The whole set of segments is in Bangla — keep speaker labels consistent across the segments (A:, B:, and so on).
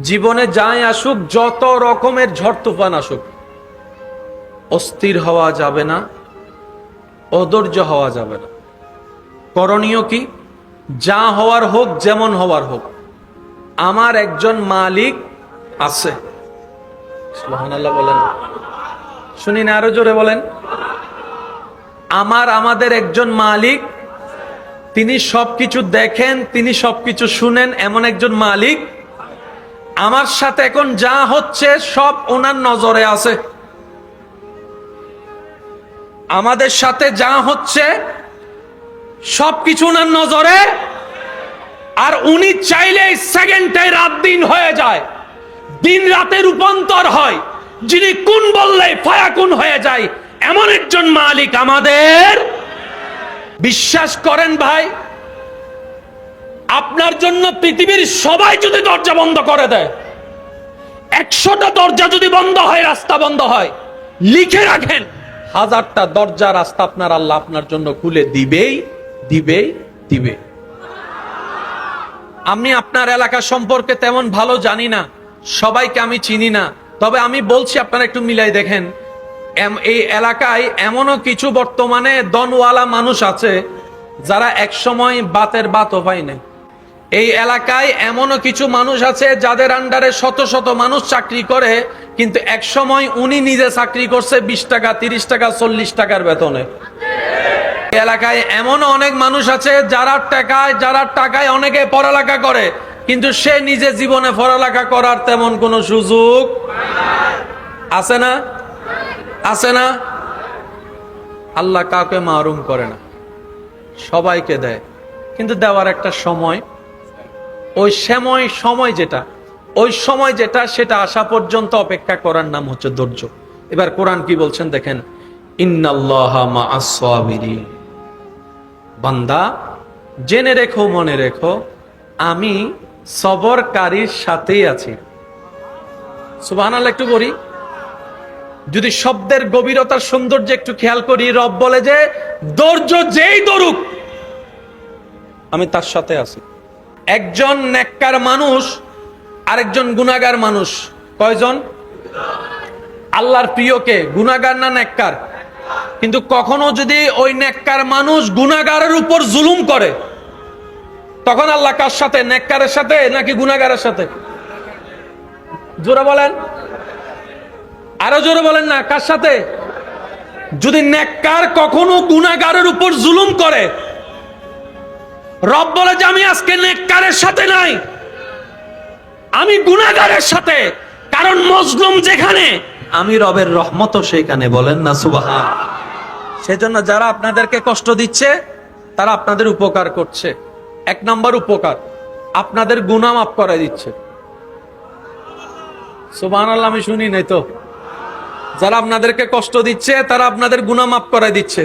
A: জীবনে যাই আসুক, যত রকমের ঝড় তুফান আসুক, অস্থির হওয়া যাবে না, অধৈর্য হওয়া যাবে না। করণীয় কি? যা হওয়ার হোক, যেমন হওয়ার হোক, আমার একজন মালিক আছে। সুবহানাল্লাহ বলেন, শুনি না, আরো জোরে বলেন। আমাদের একজন মালিক, তিনি সবকিছু দেখেন, তিনি সবকিছু শুনেন, এমন একজন মালিক আমার সাথে এখন যা হচ্ছে সব ওনার নজরে আছে। আমাদের সাথে যা হচ্ছে সবকিছু ওনার নজরে, আর উনি চাইলে সেকেন্ডে রাত দিন হয়ে যায়, দিন রাতে রূপান্তর হয়, যিনি কোন বললে ফায়াকুন হয়ে যায়, এমন একজন মালিক আমাদের। বিশ্বাস করেন ভাই, আপনার জন্য পৃথিবীর সবাই যদি দরজা বন্ধ করে দেয়, 100টা দরজা যদি বন্ধ হয়, রাস্তা বন্ধ হয়, লিখে রাখেন 1000টা দরজা রাস্তা আপনার আল্লাহ আপনার জন্য খুলে দিবেই দিবেই দিবে। আমি আপনার এলাকা সম্পর্কে তেমন ভালো জানি না, সবাইকে আমি চিনি না, তবে আমি বলছি আপনারা একটু মিলাই দেখেন। এই এলাকায় এমনও কিছু বর্তমানে দনওয়ালা মানুষ আছে যারা একসময় বাতের বাতও পায় না। এই এলাকায় এমনও কিছু মানুষ আছে যাদের আন্ডারে শত শত মানুষ চাকরি করে, কিন্তু একসময় উনি নিজে চাকরি করছে 20 টাকা, 30 টাকা, 40 টাকার বেতনে। এলাকায় এমন অনেক মানুষ আছে যারা টাকায় অনেকে পড়ালেখা করে, কিন্তু সে নিজে জীবনে পড়ালেখা করার তেমন কোনো সুযোগ আছে না? আছে না? আল্লাহ কাউকে মাহরুম করে না, সবাইকে দেয়, কিন্তু দেওয়ার একটা সময়, ওই সময় যেটা সেটা আসা পর্যন্ত অপেক্ষা করার নাম হচ্ছে ধৈর্য। এবার কোরআন কি বলছেন দেখেন, ইন্নাল্লাহা মাআস সাবিরিন। বান্দা জেনে রেখো, মনে রেখো, আমি সবরকারীর সাথেই আছি। সুবহানাল্লাহ একটু বলি, যদি শব্দের গভীরতার সৌন্দর্য একটু খেয়াল করি, রব বলে যে ধৈর্য যেই ধরুক আমি তার সাথে আছি। একজন নেককার মানুষ আরেকজন গুনাহগার মানুষ, কয়জন? আল্লাহর প্রিয়কে গুনাহগার না নেককার? কিন্তু কখনো যদি ওই নেককার মানুষ গুনাহগারের উপর জুলুম করে, তখন আল্লাহ কার সাথে? নেককারের সাথে নাকি গুনাহগারের সাথে? জোরে বলেন, আরো জোরে বলেন না, কার সাথে? যদি নেককার কখনো গুনাহগারের উপর জুলুম করে, রব বলে যে আমি আজকে নেককারের সাথে নাই, আমি গুনাহগারের সাথে। কারণ মজলুম যেখানে, আমি রবের রহমতও সেখানে। বলেন না সুবহান। সেজন্য যারা আপনাদেরকে কষ্ট দিচ্ছে তারা আপনাদের উপকার করছে। 1 নম্বর উপকার, আপনাদের গুনাহ মাফ করে দিচ্ছে। সুবহানাল্লাহ, আমি শুনি নাই তো। যারা আপনাদেরকে কষ্ট দিচ্ছে তারা আপনাদের গুনাহ মাফ করে দিচ্ছে।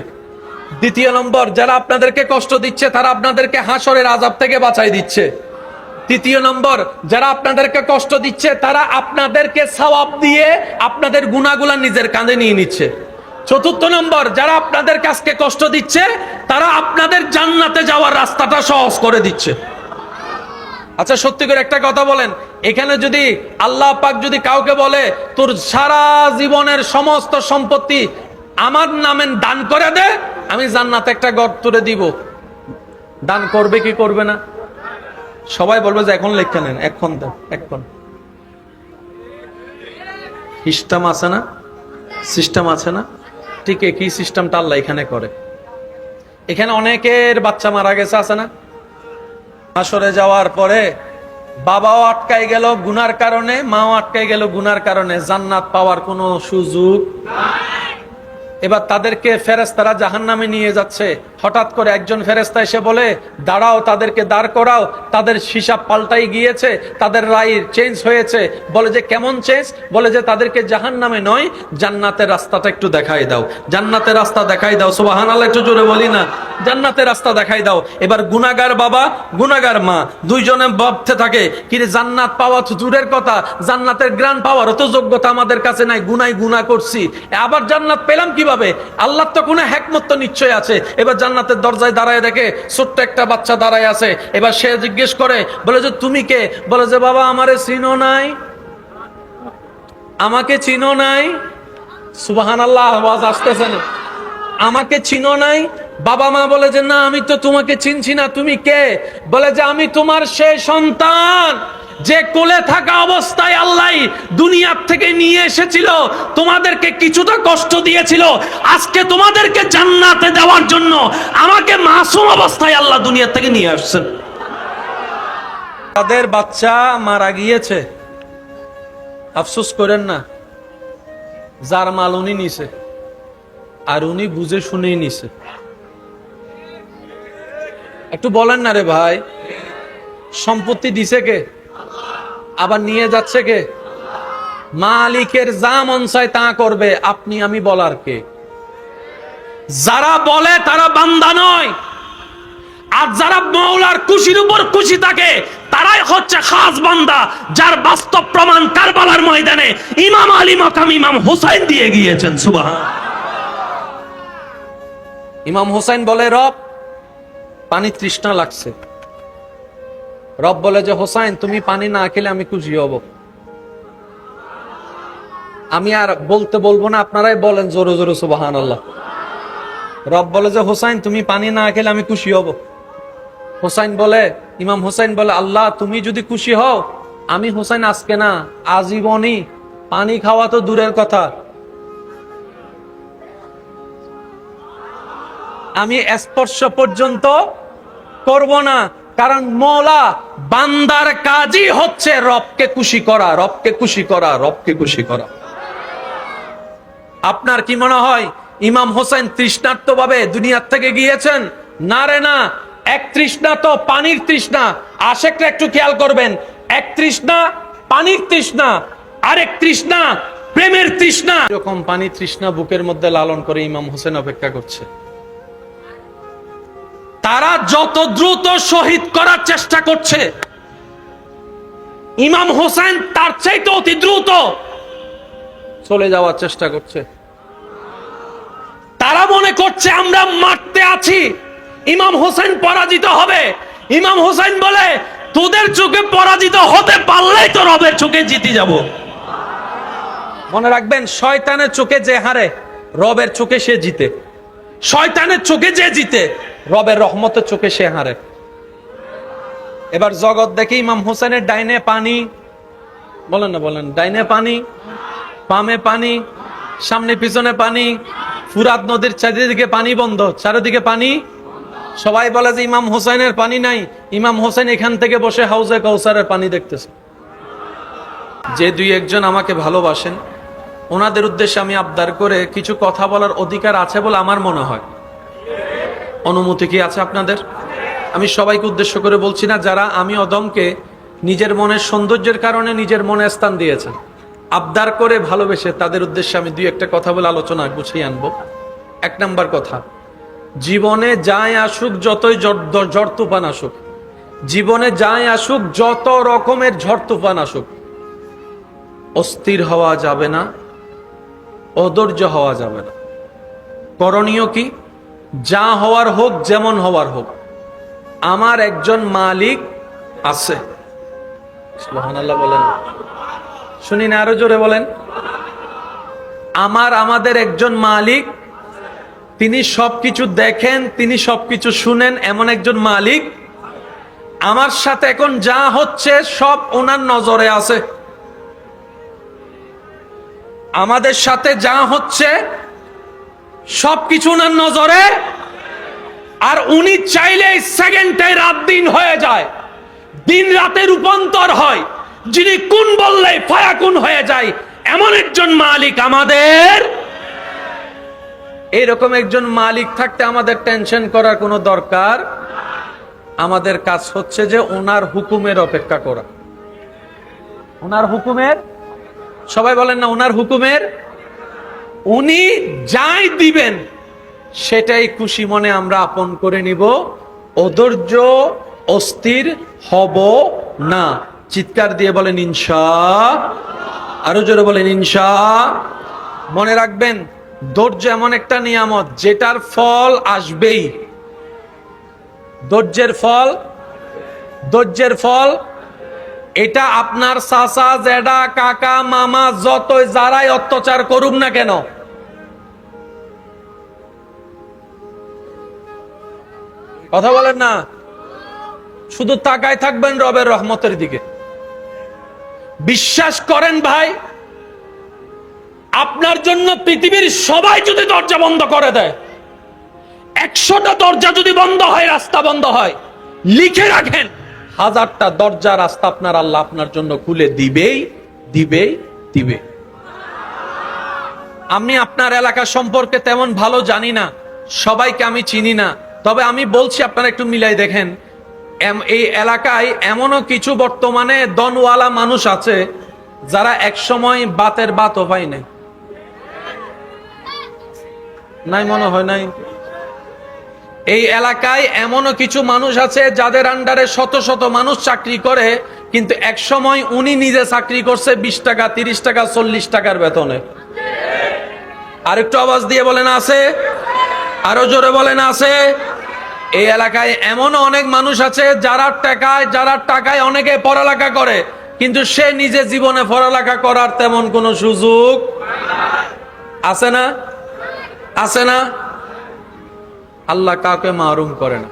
A: 2 নম্বর, যারা আপনাদেরকে কষ্ট দিচ্ছে তারা আপনাদেরকে হাসরের আযাব থেকে বাঁচাই দিচ্ছে। 3 নম্বর, যারা আপনাদেরকে কষ্ট দিচ্ছে তারা আপনাদেরকে সওয়াব দিয়ে আপনাদের গুনাহগুলো নিজের কাঁধে নিয়ে নিচ্ছে। 4 নম্বর, যারা আপনাদেরকে আজকে কষ্ট দিচ্ছে তারা আপনাদের জান্নাতে যাওয়ার রাস্তাটা সহজ করে দিচ্ছে। আচ্ছা সত্যি করে একটা কথা বলেন, এখানে যদি আল্লাহ পাক যদি কাউকে বলে তোর সারা জীবনের সমস্ত সম্পত্তি আমার নামে দান করে দে, আমি জান্নাতে একটা ঘর তুলে দিব, দান করবে কি করবে না? সবাই বলবে যে এখন লেখা নেন, এখন দেন, এখন। সিস্টেম আছে না? সিস্টেম আছে না? ঠিক একই সিস্টেমটা আল্লাহ এখানে করে। এখানে অনেকের বাচ্চা মারা গেছে, আছে না? হাসরে যাওয়ার পরে বাবাও আটকাই গেল গুনার কারণে, মাও আটকাই গেল গুনার কারণে, জান্নাত পাওয়ার কোনো সুযোগ। এবার তাদেরকে ফেরেশতারা জাহান্নামে নিয়ে যাচ্ছে। হঠাৎ করে একজন ফেরেশতা এসে বলে দাঁড়াও, তাদেরকে দাঁড় করাও, তাদের হিসাব পাল্টাই গিয়েছে, তাদের রায় চেঞ্জ হয়েছে। বলে যে কেমন চেঞ্জ? বলে যে তাদেরকে জাহান্নামে নয়, জান্নাতের রাস্তাটা একটু দেখাই দাও, জান্নাতের রাস্তা দেখাই দাও। সুবহানাল্লাহ একটু জোরে বলি না, জান্নাতের রাস্তা দেখাই দাও। এবার গুনাহগার বাবা, গুনাহগার মা দুইজনে ভাবতে থাকে, কি রে, জান্নাত পাওয়া তো দূরের কথা, জান্নাতের গ্রান পাওয়ার তো যোগ্যতা আমাদের কাছে নাই, গুনাহ করছি, আবার জান্নাত পেলাম কিভাবে? আল্লাহর তো কোনো হিকমত তো নিশ্চয় আছে। এবার জান্নাতের দরজায় দাঁড়ায় দেখে ছোট্ট একটা বাচ্চা দাঁড়ায় আছে। এবার সে জিজ্ঞেস করে, বলে যে তুমি কে? বলে যে বাবা আমারে চিনো নাই, আমাকে চিনো নাই। সুবহানাল্লাহ, আওয়াজ আসতেছে না? আমাকে চিনো নাই? বাবা মা বলে যে না আমি তো তোমাকে চিনছি না, তুমি কে? বলে যে আমি তোমার সেই সন্তান যে কোলে থাকা অবস্থায় আল্লাহ দুনিয়ার থেকে নিয়ে এসেছিল, তোমাদেরকে কিছুটা কষ্ট দিয়েছিল, আজকে তোমাদেরকে জান্নাতে দেওয়ার জন্য আমাকে মাসুম অবস্থায় আল্লাহ দুনিয়া থেকে নিয়ে আসছেন। তাদের বাচ্চা মারা গিয়েছে, আফসোস করেন না, যার মাল উনি নিছে আর উনি বুঝে শুনেই নিছে। একটু বলেন না রে ভাই, সম্পত্তি দিছে কে? আবার নিয়ে যাচ্ছে কে? মালিকের যা মন চায় তা করবে, আপনি আমি বলার কে? যারা বলে তারা বান্দা নয়, আর যারা মওলার খুশির উপর খুশি থাকে তারাই হচ্ছে খাস বান্দা, যার বাস্তব প্রমাণ কারবালার ময়দানে ইমাম আলী মাকাম ইমাম হোসেন দিয়ে গিয়েছেন। সুবহান। ইমাম হোসেন বলে, রব পানি তৃষ্ণা লাগছে। রব বলে যে হোসেন তুমি পানি না খেলে আমি খুশি হব। আমি আর বলতে বলবো না, আপনারাই বলেন জোরে জোরে সুবহানাল্লাহ। রব বলে যে হোসেন তুমি পানি না খেলে আমি খুশি হব। হোসেন বলে, ইমাম হোসেন বলে আল্লাহ তুমি যদি খুশি হও, আমি হোসেন আজকে না আজীবনই পানি খাওয়া তো দূরের কথা, আমি স্পর্শ পর্যন্ত করব না। কারণ মওলা বান্দার কাজই হচ্ছে রবকে খুশি করা, রবকে খুশি করা, রবকে খুশি করা। আপনার কি মনে হয় ইমাম হোসেন তৃষ্ণার্ত ভাবে দুনিয়ার থেকে গিয়েছেন? না রে না, এক তৃষ্ণা তো পানির তৃষ্ণা। আশেকরা একটু খেয়াল করবেন, এক তৃষ্ণা পানির তৃষ্ণা, আরেক তৃষ্ণা প্রেমের তৃষ্ণা। এরকম পানি তৃষ্ণা বুকের মধ্যে লালন করে ইমাম হোসেন অপেক্ষা করছে। তারা যত দ্রুত শহীদ করার চেষ্টা করছে, ইমাম হোসেন তার চাইতে অতি দ্রুত চলে যাওয়ার চেষ্টা করছে। তারা মনে করছে আমরা মারতে আছি, ইমাম হোসেন পরাজিত হবে। ইমাম হোসেন বলে তোদের চোখে পরাজিত হতে পারলেই তো রবের চোখে জিতে যাব। মনে রাখবেন, শয়তানের চোখে যে হারে রবের চোখে সে জিতে। শয়তানের চোখে যে জিতে রবের রহমতের চোখে সে হারে। এবার জগৎ দেখে ইমাম হোসেনের ডাইনে পানি, বলেন না বলেন, ডাইনে পানি, বামে পানি, সামনে পিছনে পানি, ফুরাত নদীর চারিদিকে পানি বন্ধ, চারিদিকে পানি। সবাই বলে যে ইমাম হোসেনের পানি নাই, ইমাম হোসেন এখান থেকে বসে হাউজে কাউসারের পানি দেখতেছে। যে দুই একজন আমাকে ভালোবাসেন ওনাদের উদ্দেশ্যে আমি আবদার করে কিছু কথা বলার অধিকার আছে বলে আমার মনে হয়। অনুমতি কি আছে আপনাদের? আমি সবাইকে উদ্দেশ্য করে বলছি না, যারা আমি অদমকে নিজের মনের সৌন্দর্যের কারণে নিজের মনে স্থান দিয়েছেন, আবদার করে ভালোবেসে তাদের উদ্দেশ্যে আমি দুই একটা কথা বলে আলোচনা গুছিয়ে আনবো। এক নাম্বার কথা, জীবনে যাই আসুক, যতই ঝড় তুফান আসুক, জীবনে যাই আসুক, যত রকমের ঝড় তুফান আসুক, অস্থির হওয়া যাবে না, অধৈর্য হওয়া যাবে না। করণীয় কি? যা হওয়ার হোক, যেমন হওয়ার হোক, আমার একজন মালিক আছে। সুবহানাল্লাহ বলেন, শুনি না, আরো জোরে বলেন। আমাদের একজন মালিক, তিনি সবকিছু দেখেন, তিনি সবকিছু শুনেন, এমন একজন মালিক। আমার সাথে এখন যা হচ্ছে সব ওনার নজরে আছে। আমাদের সাথে যা হচ্ছে সবকিছু ওনার নজরে, আর উনি চাইলে সেকেন্ডে রাত দিন হয়ে যায়, দিন রাতে রূপান্তর হয়, যিনি কোন বললে ফায়াকুন হয়ে যায়, এমন একজন মালিক আমাদের। এরকম একজন মালিক থাকতে আমাদের টেনশন করার কোনো দরকার। আমাদের কাজ হচ্ছে যে ওনার হুকুমের অপেক্ষা করা। ওনার হুকুমের, সবাই বলেন না, ওনার হুকুমের। উনি যাই দিবেন সেটাই খুশি মনে আমরা আপন করে নিব। অধৈর্য অস্থির হব না। চিৎকার দিয়ে বলেন ইনশাআল্লাহ, আরো জোরে বলেন ইনশাআল্লাহ। মনে রাখবেন, ধৈর্য এমন একটা নিয়ামত যেটার ফল আসবেই, ধৈর্যের ফল, ধৈর্যের ফল এটা আপনার চাচা, জেঠা, কাকা, মামা যতই যারাই অত্যাচার করুক না কেন, কথা বলেন না, শুধু তাকায় থাকবেন রবের রহমতের দিকে। বিশ্বাস করেন ভাই, আপনার জন্য পৃথিবীর সবাই যদি দরজা বন্ধ করে দেয়, 100টা দরজা যদি বন্ধ হয়, রাস্তা বন্ধ হয়, লিখে রাখেন 1000টা দরজা রাস্তা আপনার আল্লাহ আপনার জন্য খুলে দিবেই দিবেই দিবে। আমি আপনার এলাকা সম্পর্কে তেমন ভালো জানি না, সবাইকে আমি চিনি না, তবে আমি বলছি আপনারা একটু মিলাই দেখেন, এই এলাকায় এমনও কিছু বর্তমানে দনওয়ালা মানুষ আছে যারা একসময় বাতের বাতও পায় নাই, নাই মনে হয় নাই। এই এলাকায় এমনও কিছু মানুষ আছে যাদের আন্ডারে শত শত মানুষ চাকরি করে, কিন্তু এক সময় উনি নিজে চাকরি করছে 20 টাকা, 30 টাকা, 40 টাকার বেতনে। আরেকটু আওয়াজ দিয়ে বলেন আছে, আরো জোরে বলেন আছে। এই এলাকায় এমনও অনেক মানুষ আছে যারা টাকায় অনেকে পড়ালেখা করে, কিন্তু সে নিজে জীবনে পড়ালেখা করার তেমন কোনো সুযোগ আছে না, আছে না। আল্লাহ কাউকে মাহরুম করে না,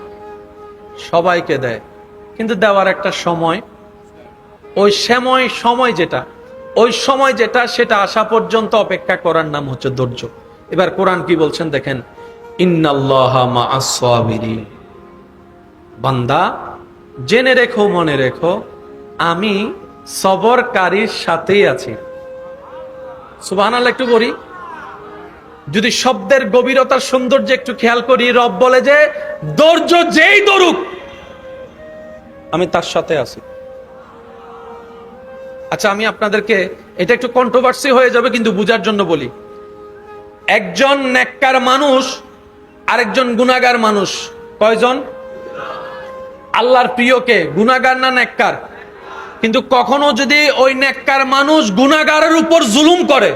A: সবাইকে দেয়, কিন্তু দেওয়ার একটা সময়, ওই সময় যেটা সেটা আসা পর্যন্ত অপেক্ষা করার নাম হচ্ছে ধৈর্য। এবার কোরআন কি বলছেন দেখেন, ইন্নাল্লাহা মাআস সাবিরিন, বান্দা জেনে রেখো, মনে রেখো, আমি সবরকারীর সাথেই আছি। সুবহানাল্লাহ একটু বলি, যদি শব্দের গভীরতার সৌন্দর্য একটু খেয়াল করি, রব বলে যে ধৈর্য যেই ধরুক আমি তার সাথে আছি। আচ্ছা, আমি আপনাদেরকে, এটা একটু কন্ট্রোভার্সি হয়ে যাবে কিন্তু বুঝার জন্য বলি, একজন নেককার মানুষ আরেকজন গুনাহগার মানুষ, কয়জন? আল্লাহর প্রিয়কে গুনাহগার না নেককার? কিন্তু কখনো যদি ওই নেককার মানুষ গুনাহগারের উপর জুলুম করে,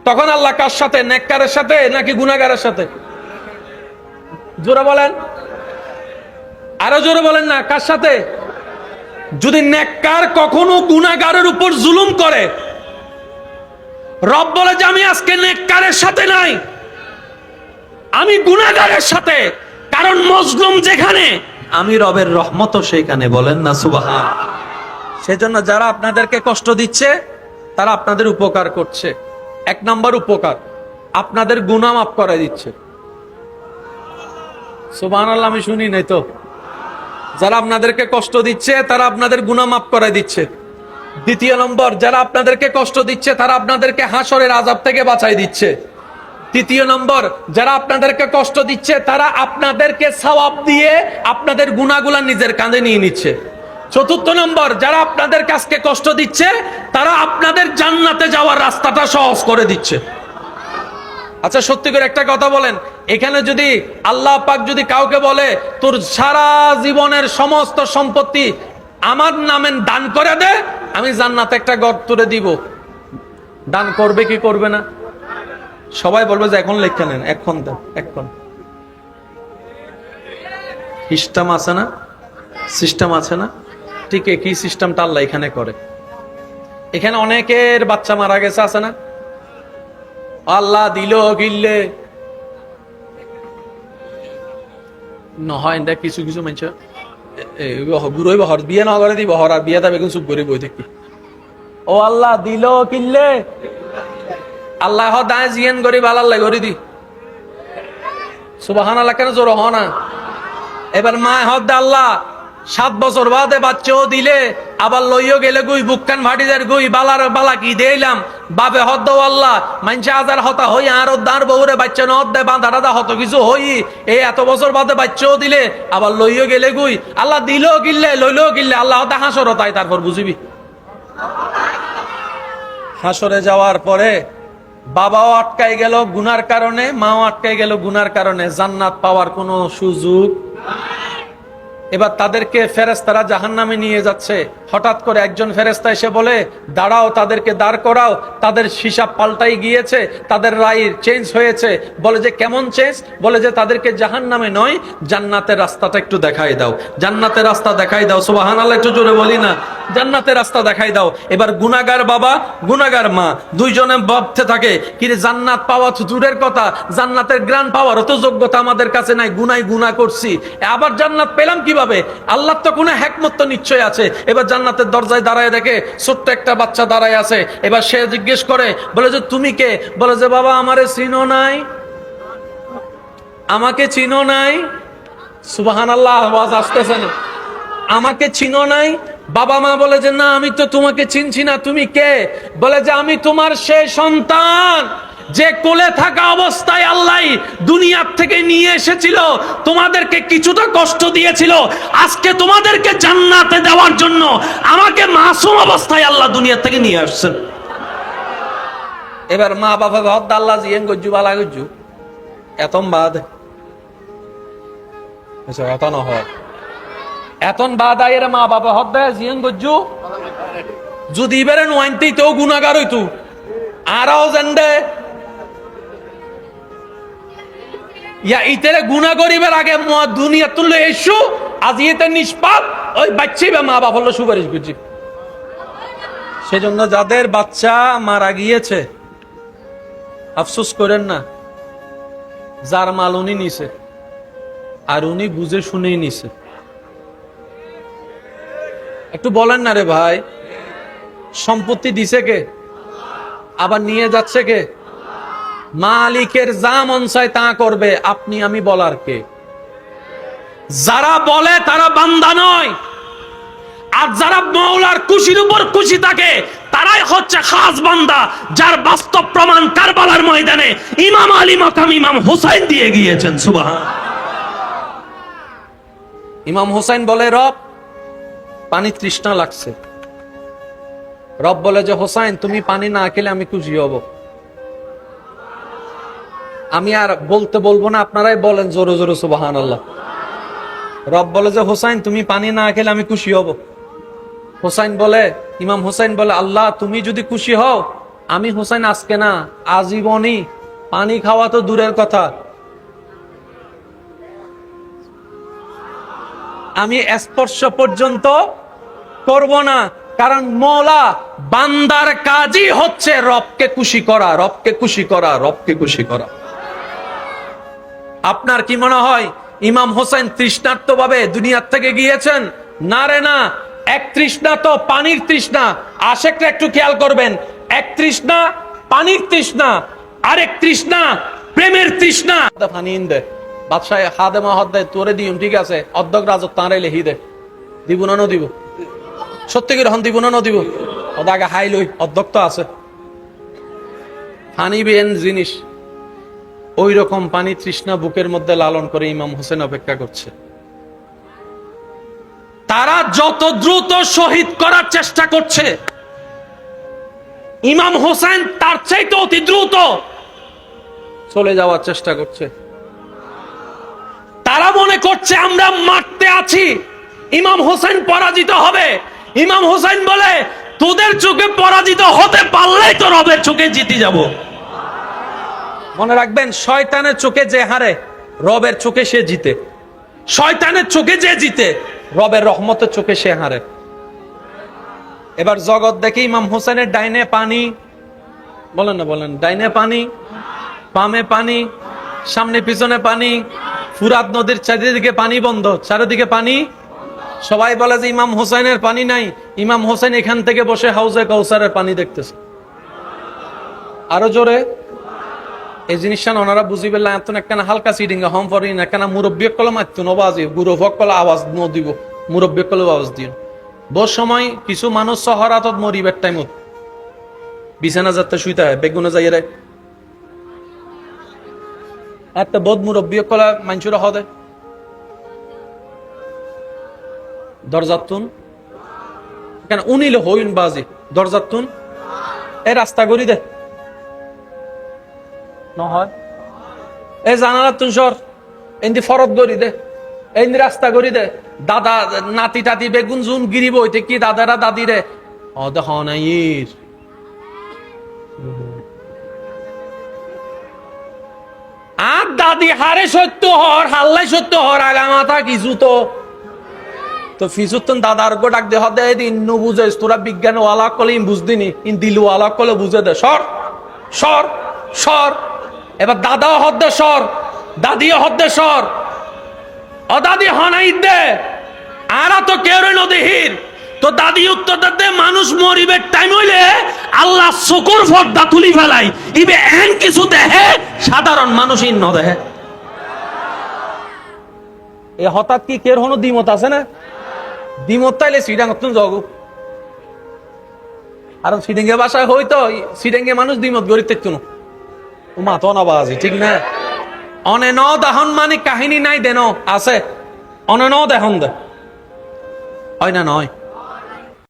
A: তখন আল্লাহ কার সাথে? নেককারের সাথে নাকি গুনাহগারের সাথে? জোরে বলেন, আরো জোরে বলেন না, কার সাথে? যদি নেককার কখনো গুনাহগারের উপর জুলুম করে, রব বলে যে আমি আজকে নেককারের সাথে নাই, আমি গুনাহগারের সাথে। কারণ মজলুম যেখানে, আমি রবের রহমতও সেইখানে। বলেন না সুবহান। সেজন্য যারা আপনাদেরকে কষ্ট দিচ্ছে তারা আপনাদের উপকার করছে। 1 নাম্বার উপকার, আপনাদের গুনাহ মাফ করে দিচ্ছে। সুবহানাল্লাহ, আমি শুনি নাই তো। যারা আপনাদেরকে কষ্ট দিচ্ছে তারা আপনাদের গুনাহ মাফ করে দিচ্ছে। 2 নম্বর, যারা আপনাদেরকে কষ্ট দিচ্ছে তারা আপনাদেরকে হাসরের আযাব থেকে বাঁচাই দিচ্ছে। 3 নম্বর, যারা আপনাদেরকে কষ্ট দিচ্ছে তারা আপনাদেরকে সওয়াব দিয়ে আপনাদের গুনাহগুলো নিজের কাঁধে নিয়ে নিচ্ছে। 4 নম্বর, যারা আপনাদের কাছে কষ্ট দিচ্ছে তারা আপনাদের জান্নাতে যাওয়ার রাস্তাটা সহজ করে দিচ্ছে। আচ্ছা, সত্যি করে একটা কথা বলেন, এখানে যদি আল্লাহ পাক যদি কাউকে বলে তোর সারা জীবনের সমস্ত সম্পত্তি আমার নামে দান করে দে, আমি জান্নাতে একটা ঘর তুলে দিব, দান করবে কি করবে না? সবাই বলবে যে এখন লেখা নেন, এখন দেন, এখন। সিস্টেম আছে না, সিস্টেম আছে না? ঠিক একই সিস্টেমটা আল্লাহ এখানে করে। এখানে অনেকের বাচ্চা মারা গেছে, আছে না? আল্লাহ দিল গিললে নহয়, কিছু কিছু মানুষ বুড়োই বহর বিয়ে না করে দিব, হর আর বিয়ে দেবে চুপ করে বই থাকি। ও আল্লাহ দিল কিনলে, আল্লাহ দায় জিয়ান করি বালাল্লাহ করে দি। সুবহানাল্লাহ, কেন জোর হ না? এবার মা হদ আল্লাহ 7 বছর বাদে বাচ্চাও দিলে, আবার লইও গেলে গুই বুকখান ভাটিদের গুই বালার বালা কি দিলাম বাবে হদ আল্লাহ মানছে আজার হতা হই আর দাঁড় বউরে বাচ্চা নদ দে বাঁধা দাদা হত কিছু হই, এই এত বছর বাদে বাচ্চাও দিলে আবার লইও গেলে গুই আল্লাহ দিল কিনলে লইলেও কিনলে আল্লাহ হতা হাসর তাই। তারপর বুঝিবি হাসরে যাওয়ার পরে বাবাও আটকাই গেল গুনার কারণে, মাও আটকাই গেল গুনার কারণে, জান্নাত পাওয়ার কোনো সুযোগ। এবার তাদেরকে ফেরেশতারা জাহান্নামে নিয়ে যাচ্ছে। হঠাৎ করে একজন ফেরেশতা এসে বলে, দাঁড়াও, তাদেরকে দাঁড় করাও। তাদের হিসাব পাল্টাই গিয়েছে, তাদের রায় চেঞ্জ হয়েছে। বলে যে কেমন চেঞ্জ? বলে যে তাদেরকে জাহান্নামে নয়, জান্নাতের রাস্তাটা একটু দেখাই দাও, জান্নাতের রাস্তা দেখাই দাও। সুবহানাল্লাহ, একটু জোরে বলি না, জান্নাতের রাস্তা দেখাই দাও। এবার গুনাহগার বাবা, গুনাহগার মা দুইজনে ভাবতে থাকে, কি রে, জান্নাত পাওয়া তো দূরের কথা, জান্নাতের গ্রান পাওয়ার তো যোগ্যতা আমাদের কাছে নাই, গুনাই গুনাহ করছি, আবার জান্নাত পেলাম কিভাবে? আল্লাহর তো কোনো হিকমত তো নিশ্চয় আছে। এবার জান্নাতের দরজায় দাঁড়ায় দেখে ছোট্ট একটা বাচ্চা দাঁড়ায় আছে। এবার সে জিজ্ঞেস করে, বলে যে তুমি কে? বলে যে বাবা, আমারে চিনো নাই, আমাকে চিনো নাই। সুবহানাল্লাহ, আওয়াজ আসতেছে না? আমাকে চিনো নাই? বাবা মা বলে যে না, আমি তো তোমাকে চিনছি না, তুমি কে? বলে যে আমি তোমার সেই সন্তান যে কোলে থাকা অবস্থায় আল্লাহ দুনিয়ার থেকে নিয়ে এসেছিল, তোমাদেরকে কিছুটা কষ্ট দিয়েছিল, আজকে তোমাদেরকে জান্নাতে দেওয়ার জন্য আমাকে মাসুম অবস্থায় আল্লাহ দুনিয়া থেকে নিয়ে আসছেন। এবার মা বাবা হদ আল্লাহ জিয়েন গজ্জু বালা গজ্জু এতম বাদ এত না হয়, এতন বাদ আইয়ের মা বাবা হদ দেয় জিয়েন গজ্জু যদি এবারে নোয়াইতেই তো গুনাহগার হইতু আরাও জানদে ইয়া ইতেরে গুনাহ করিবার আগে দুনিয়া তুললে এসু আজ ইতে নিষ্পাপ ওই বাচ্চাই বা মা বাবা হলো সুপারিশ করছি। সেজন্য যাদের বাচ্চা মারা গিয়েছে আফসোস করেন না, যার মাল উনি নিছে আর উনি বুঝে শুনেই নিছে। একটু বলেন না রে ভাই, সম্পত্তি দিছে কে? আবার নিয়ে যাচ্ছে কে? মালিকের যা মন চায় তা করবে, আপনি আমি বলার কে? যারা বলে তারা বান্দা নয়, আর যারা মওলার খুশির উপর খুশি থাকে তারাই হচ্ছে খাস বান্দা, যার বাস্তব প্রমাণ কারবালার ময়দানে ইমাম আলী মাকাম ইমাম হোসেন দিয়ে গিয়েছেন। সুবহান। ইমাম হোসেন বলে, রব পানি তৃষ্ণা লাগছে। রব বলে যে হোসেন, তুমি পানি না খেলে আমি খুশি হব। আমি আর বলতে বলবো না, আপনারাই বলেন জোরে জোরে সুবহানাল্লাহ। রব বলে যে হোসেন, তুমি পানি না খেলে আমি খুশি হব। হোসেন বলে, ইমাম হোসেন বলে, আল্লাহ তুমি যদি খুশি হও, আমি হোসেন আজকে না আজীবনই পানি খাওয়া তো দূরের কথা, আমি স্পর্শ পর্যন্ত করব না। কারণ মওলা বান্দার কাজই হচ্ছে রবকে খুশি করা, রবকে খুশি করা, রবকে খুশি করা। আপনার কি মনে হয় ইমাম হোসেন তৃষ্ণার্ত ভাবে দুনিয়ার থেকে গিয়েছেন? না রে না, এক তৃষ্ণা তো পানির তৃষ্ণা। আশেকরা একটু খেয়াল করবেন, এক তৃষ্ণা পানির তৃষ্ণা, আরেক তৃষ্ণা প্রেমের তৃষ্ণা। পানি দে বাদশাহ খাদেমা হদ দেয়, তোরে দিম ঠিক আছে, অর্ধক রাজক তাঁরে লেহি দে, দিব না দিব, সত্যি করে হন দিব না দিব, ওদাকে হাই লই, অর্ধক তো আছে। পানি বেন জিনিস, ওই রকম পানি তৃষ্ণা বুকের মধ্যে লালন করে ইমাম হোসেন অপেক্ষা করছে। তারা যত দ্রুত শহীদ করার চেষ্টা করছে, ইমাম হোসেন তার চাইতে অতি দ্রুত চলে যাওয়ার চেষ্টা করছে। তারা মনে করছে আমরা মারতে আছি, ইমাম হোসেন পরাজিত হবে। ইমাম হোসেন বলে, তোদের চোখে পরাজিত হতে পারলেই তো রবের চোখে জিতে যাব। মনে রাখবেন, শয়তানের চোখে যে হারে, রবের চোখে সে জিতে। শয়তানের চোখে যে জিতে, রবের রহমতের চোখে সে হারে। এবার জগৎ দেখে ইমাম হোসেনের ডাইনে পানি, বলেন না বলেন, ডাইনে পানি, বামে পানি, সামনে পিছনে পানি, ফুরাত নদীর চারিদিকে পানি বন্ধ, চারিদিকে পানি। সবাই বলে যে ইমাম হোসেনের পানি নাই, ইমাম হোসেন এখান থেকে বসে হাউজে কাউসারের পানি দেখতেছে। আরো জোরে এই জিনিসটা ওনারা বুঝি পেলে এত একখানা হালকা সিডিং হম ফরিন একখানা মুরব্বী কলে মারত নবাজি গুরু ভকল আওয়াজ ন দিব, মুরব্বী কলে আওয়াজ দিন। বহু সময় কিছু মানুষ শহরাত মরিবার টাইমত বিছানা যাতে শুইতে হয়, বেগুনে যাই রে একটা বোধ মুরব্বী কলা মাঞ্চুরা হদে দরজাতুন কেন উনিলে হইন বাজি দরজাতুন এ রাস্তা করি দে নহয়, এই জানালা তুন সর এন্দি ফরত গড়ি দে, এই রাস্তা করি দে দাদা নাতি টাতি বেগুন জুন গিরিব হইতে কি দাদারা দাদি রে দেখ নাইর আর দাদি হারে সত্য হর হাল্লাই সত্য হর আগা মাথা কিছু তো ফিজুতন দাদার গো ডাক দে হদে দিন নু বুঝে তোরা বিজ্ঞান ওয়ালা কলে বুঝদিনি ইন দিল ওয়ালা কলে বুঝে দে সর সর সর এবার দাদাও হদ্দে সর দাদিও হদ্দে সর অদাদি হনাই দে আরা তো কেউ নদীহীর তো দাদি উত্তর দে মানুষ মরিবে টাইম হইলে আল্লাহ শুকুর ফর্দা তুলি ফেলাই ইবে এন কিছু দেহে সাধারণ মানুষই ন দেহে এ হঠাৎ কি কের হনো দ্বিমত আছে না দ্বিমত তাইলে সিডাং জগু আর সিডেঙ্গে বাসায় হইতো সিডেঙ্গে মানুষ দ্বিমত গড়িতে কোনো ও মাতো না বাজি ঠিক না অনে ন দাহন মানে কাহিনী নাই দেন আছে অনে ন দেহন দে হয় না নয়